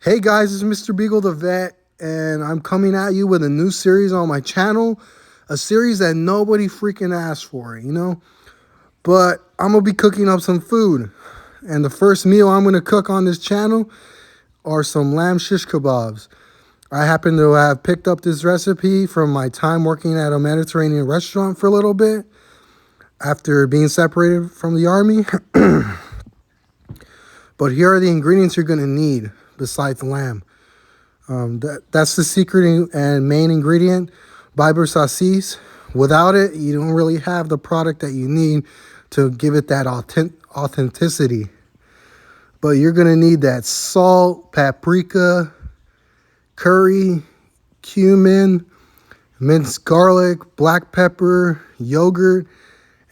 Hey guys, it's Mr. Beagle the Vet, and I'm coming at you with a new series on my channel. A series that nobody freaking asked for. But I'm going to be cooking up some food. And the first meal I'm going to cook on this channel are some lamb shish kebabs. I happen to have picked up this recipe from my time working at a Mediterranean restaurant for a little bit after being separated from the army. But here are the ingredients you're going to need besides lamb. That's the secret and main ingredient, Biber saucisse. Without it, you don't really have the product that you need to give it that authenticity. But you're going to need that salt, paprika, curry, cumin, minced garlic, black pepper, yogurt,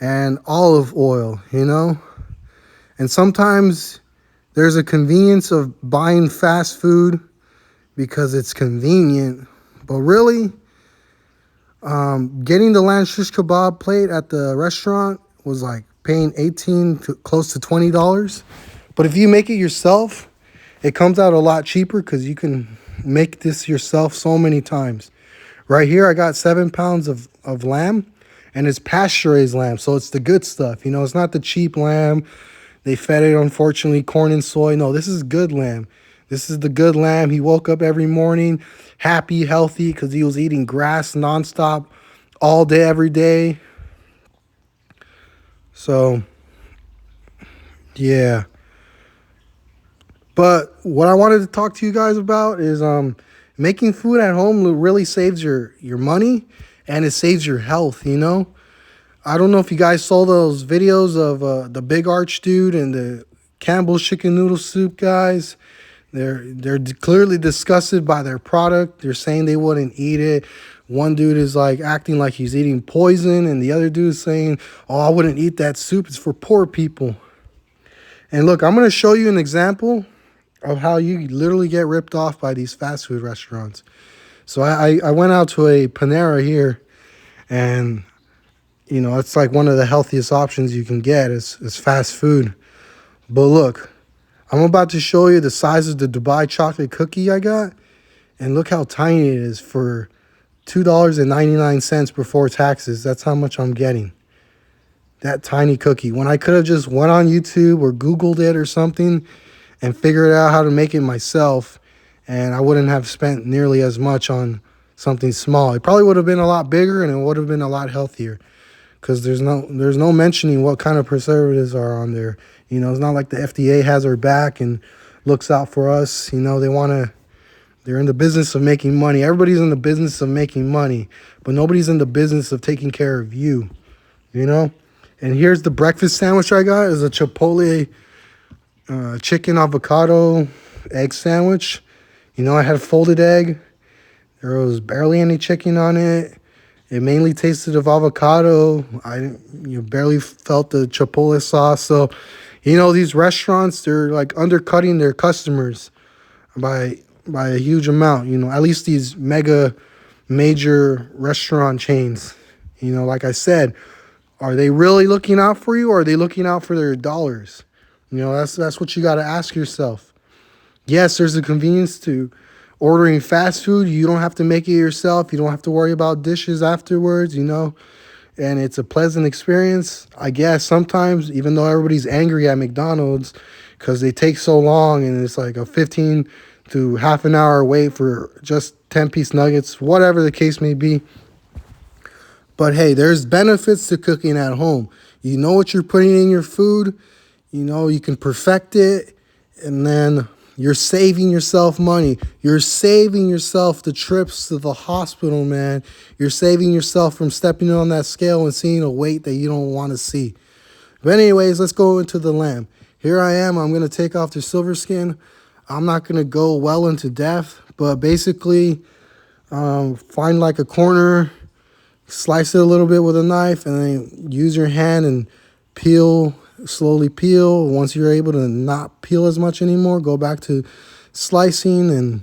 and olive oil. And sometimes there's a convenience of buying fast food because it's convenient. But really, getting the lamb shish kebab plate at the restaurant was like paying $18 to close to $20. But if you make it yourself, it comes out a lot cheaper because you can make this yourself so many times. Right here, I got 7 pounds of lamb, and it's pasture-raised lamb, so it's the good stuff. It's not the cheap lamb. They fed it, unfortunately, corn and soy. No, this is good lamb. This is the good lamb. He woke up every morning happy, healthy, because he was eating grass nonstop all day, every day. So, yeah. But what I wanted to talk to you guys about is making food at home really saves your money, and it saves your health. I don't know if you guys saw those videos of the Big Arch dude and the Campbell's chicken noodle soup guys. They're clearly disgusted by their product. They're saying they wouldn't eat it. One dude is like acting like he's eating poison, and the other dude is saying, "Oh, I wouldn't eat that soup. It's for poor people." And look, I'm going to show you an example of how you literally get ripped off by these fast food restaurants. So I went out to a Panera here, and it's like one of the healthiest options you can get is fast food. But look, I'm about to show you the size of the Dubai chocolate cookie I got. And look how tiny it is for $2.99 before taxes. That's how much I'm getting. That tiny cookie. When I could have just went on YouTube or Googled it or something and figured out how to make it myself, and I wouldn't have spent nearly as much on something small. It probably would have been a lot bigger, and it would have been a lot healthier. Because there's no mentioning what kind of preservatives are on there. It's not like the FDA has our back and looks out for us. They're in the business of making money. Everybody's in the business of making money, but nobody's in the business of taking care of you. And here's the breakfast sandwich I got. Is a Chipotle chicken avocado egg sandwich. I had a folded egg. There was barely any chicken on it. It mainly tasted of avocado. Barely felt the Chipotle sauce. So, these restaurants, they're like undercutting their customers by a huge amount. At least these major restaurant chains. Like I said, are they really looking out for you, or are they looking out for their dollars? That's what you got to ask yourself. Yes, there's a convenience to ordering fast food. You don't have to make it yourself. You don't have to worry about dishes afterwards, and it's a pleasant experience. I guess sometimes, even though everybody's angry at McDonald's because they take so long and it's like a 15 to half an hour wait for just 10-piece nuggets, whatever the case may be. But hey, there's benefits to cooking at home. You know what you're putting in your food. You can perfect it, and then you're saving yourself money. You're saving yourself the trips to the hospital, man. You're saving yourself from stepping on that scale and seeing a weight that you don't want to see. But anyways, let's go into the lamb. Here I am. I'm going to take off the silver skin. I'm not going to go well into depth, but basically find like a corner, slice it a little bit with a knife, and then use your hand and slowly peel. Once you're able to not peel as much anymore, go back to slicing and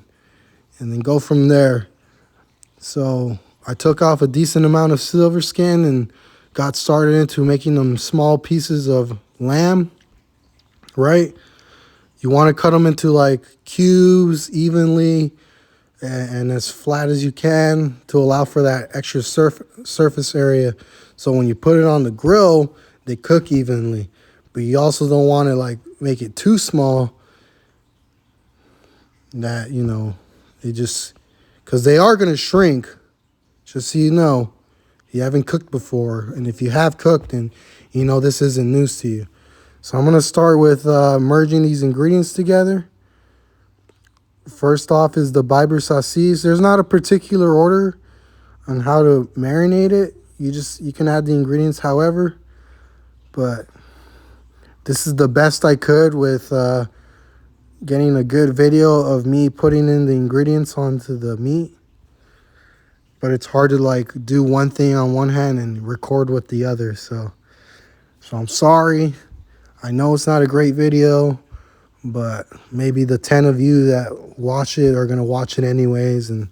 then go from there. So I took off a decent amount of silver skin and got started into making them small pieces of lamb, right? You want to cut them into like cubes evenly and as flat as you can to allow for that extra surface area. So when you put it on the grill, they cook evenly. But you also don't want to like make it too small that, you know, they just, because they are going to shrink, just so you know. You haven't cooked before, and if you have cooked, then you know this isn't news to you. So I'm going to start with merging these ingredients together. First off is the Biber saucisse. There's not a particular order on how to marinate it. You can add the ingredients however, but this is the best I could with getting a good video of me putting in the ingredients onto the meat. But it's hard to like do one thing on one hand and record with the other. So I'm sorry. I know it's not a great video, but maybe the 10 of you that watch it are going to watch it anyways and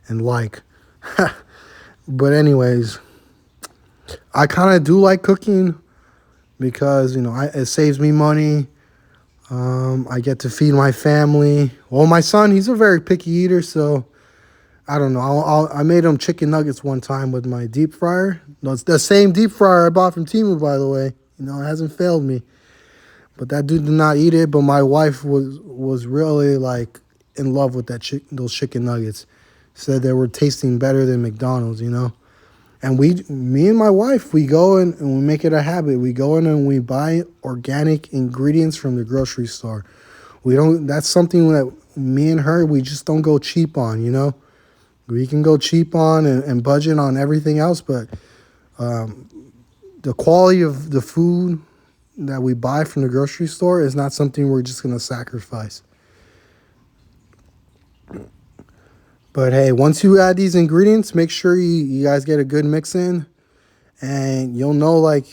like. But anyways, I kind of do like cooking because, you know, it saves me money. I get to feed my family. Well, my son, he's a very picky eater, so I don't know. I made him chicken nuggets one time with my deep fryer. No, it's the same deep fryer I bought from Temu, by the way. You know, it hasn't failed me. But that dude did not eat it. But my wife was really like in love with those chicken nuggets. Said they were tasting better than McDonald's, you know. And me and my wife, we go in and we make it a habit. We go in and we buy organic ingredients from the grocery store. That's something that me and her, we just don't go cheap on, you know. We can go cheap on and budget on everything else, but the quality of the food that we buy from the grocery store is not something we're just going to sacrifice. But hey, once you add these ingredients, make sure you guys get a good mix in, and you'll know like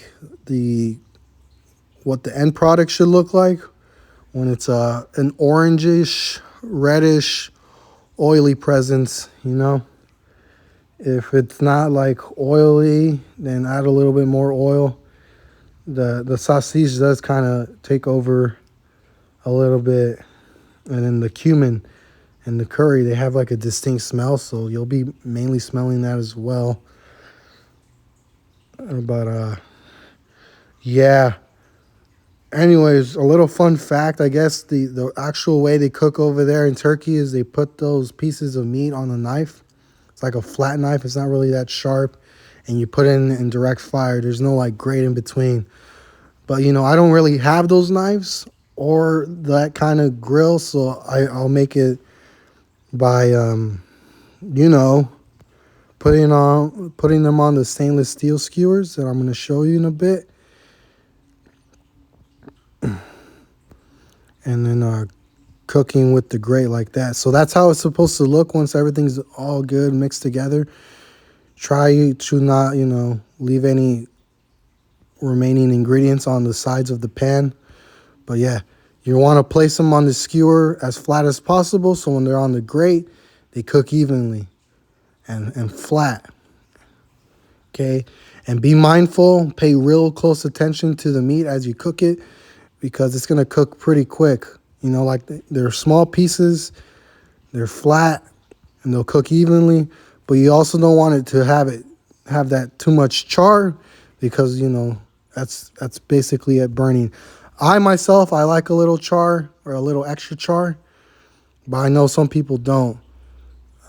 what the end product should look like when it's an orangish, reddish, oily presence, you know. If it's not like oily, then add a little bit more oil. The sausage does kind of take over a little bit, and then the cumin and the curry, they have like a distinct smell, so you'll be mainly smelling that as well. But yeah. Anyways, a little fun fact, I guess the actual way they cook over there in Turkey is they put those pieces of meat on a knife. It's like a flat knife. It's not really that sharp. And you put it in direct fire. There's no like grate in between. But, you know, I don't really have those knives or that kind of grill. So I'll make it by, you know, putting them on the stainless steel skewers that I'm going to show you in a bit. And then cooking with the grate like that. So that's how it's supposed to look once everything's all good mixed together. Try to not, you know, leave any remaining ingredients on the sides of the pan. But yeah, you want to place them on the skewer as flat as possible, so when they're on the grate, they cook evenly and flat. Okay, and be mindful, pay real close attention to the meat as you cook it, because it's going to cook pretty quick. You know, like they're small pieces, they're flat, and they'll cook evenly. But you also don't want it to have that too much char, because, you know, that's basically it burning. I myself, I like a little char or a little extra char, but I know some people don't.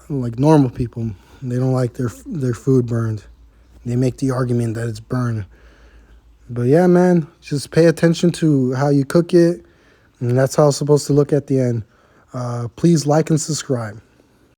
Like normal people, they don't like their food burned. They make the argument that it's burned. But yeah, man, just pay attention to how you cook it, and that's how it's supposed to look at the end. Please like and subscribe.